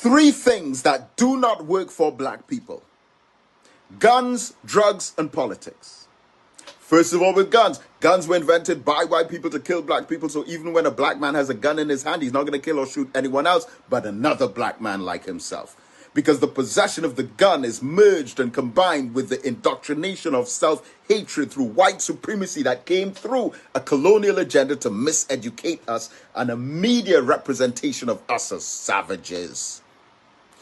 Three things that do not work for black people: guns, drugs, and politics. First of all, with guns. Guns were invented by white people to kill black people, so even when a black man has a gun in his hand, he's not going to kill or shoot anyone else but another black man like himself. Because the possession of the gun is merged and combined with the indoctrination of self-hatred through white supremacy that came through a colonial agenda to miseducate us and a media representation of us as savages.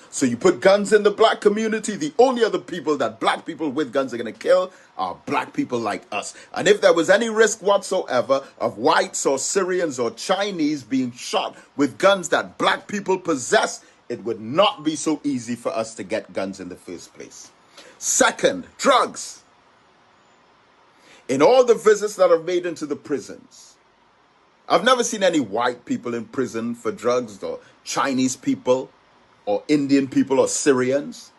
So you put guns in the black community, the only other people that black people with guns are going to kill are black people like us. And if there was any risk whatsoever of whites or Syrians or Chinese being shot with guns that black people possess, it would not be so easy for us to get guns in the first place. Second, drugs. In all the visits that I've made into the prisons, I've never seen any white people in prison for drugs, or Chinese people, or Indian people, or Syrians.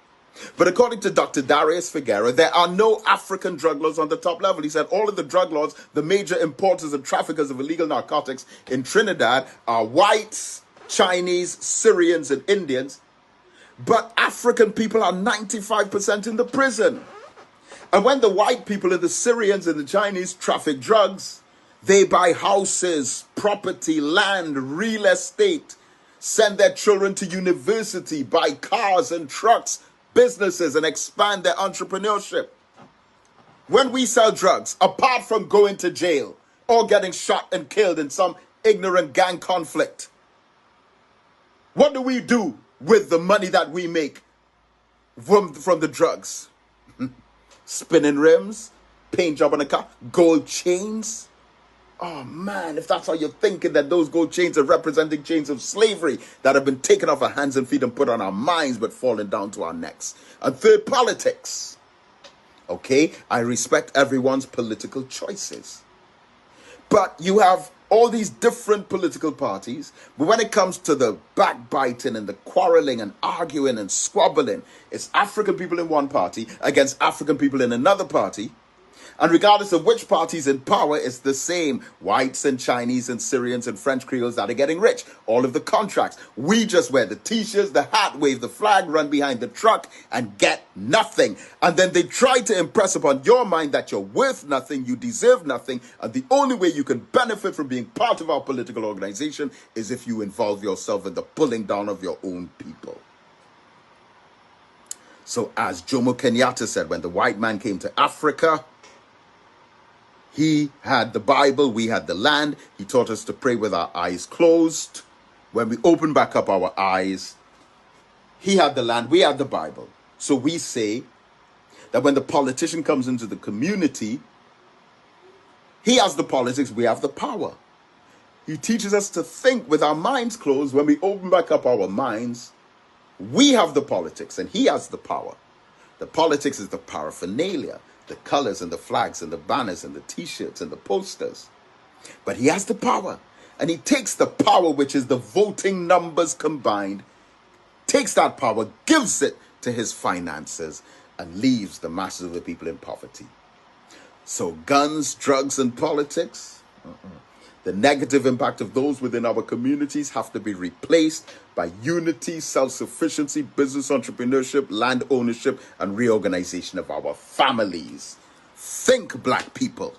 But according to Dr. Darius Figueroa, there are no African drug lords on the top level. He said all of the drug lords, the major importers and traffickers of illegal narcotics in Trinidad, are whites, Chinese, Syrians, and Indians. But African people are 95% in the prison. And when the white people and the Syrians and the Chinese traffic drugs, they buy houses, property, land, real estate, send their children to university, buy cars and trucks, businesses, and expand their entrepreneurship. When we sell drugs, apart from going to jail or getting shot and killed in some ignorant gang conflict, what do we do with the money that we make from the drugs? Spinning rims, paint job on a car, gold chains. Oh man, if that's how you're thinking, that those gold chains are representing chains of slavery that have been taken off our hands and feet and put on our minds but fallen down to our necks. And third, politics. Okay, I respect everyone's political choices. But you have all these different political parties, but when it comes to the backbiting and the quarreling and arguing and squabbling, it's African people in one party against African people in another party. And regardless of which party's in power, it's the same. Whites and Chinese and Syrians and French Creoles that are getting rich. All of the contracts. We just wear the t-shirts, the hat, wave the flag, run behind the truck, and get nothing. And then they try to impress upon your mind that you're worth nothing, you deserve nothing, and the only way you can benefit from being part of our political organization is if you involve yourself in the pulling down of your own people. So as Jomo Kenyatta said, when the white man came to Africa, he had the Bible, we had the land. He taught us to pray with our eyes closed. When we open back up our eyes, he had the land, we had the Bible. So we say that when the politician comes into the community, he has the politics, we have the power. He teaches us to think with our minds closed. When we open back up our minds, we have the politics and he has the power. The politics is the paraphernalia, the colors and the flags and the banners and the t-shirts and the posters. But he has the power. And he takes the power, which is the voting numbers combined, takes that power, gives it to his finances, and leaves the masses of the people in poverty. So guns, drugs, and politics, the negative impact of those within our communities have to be replaced by unity, self-sufficiency, business entrepreneurship, land ownership, and reorganization of our families. Think, black people.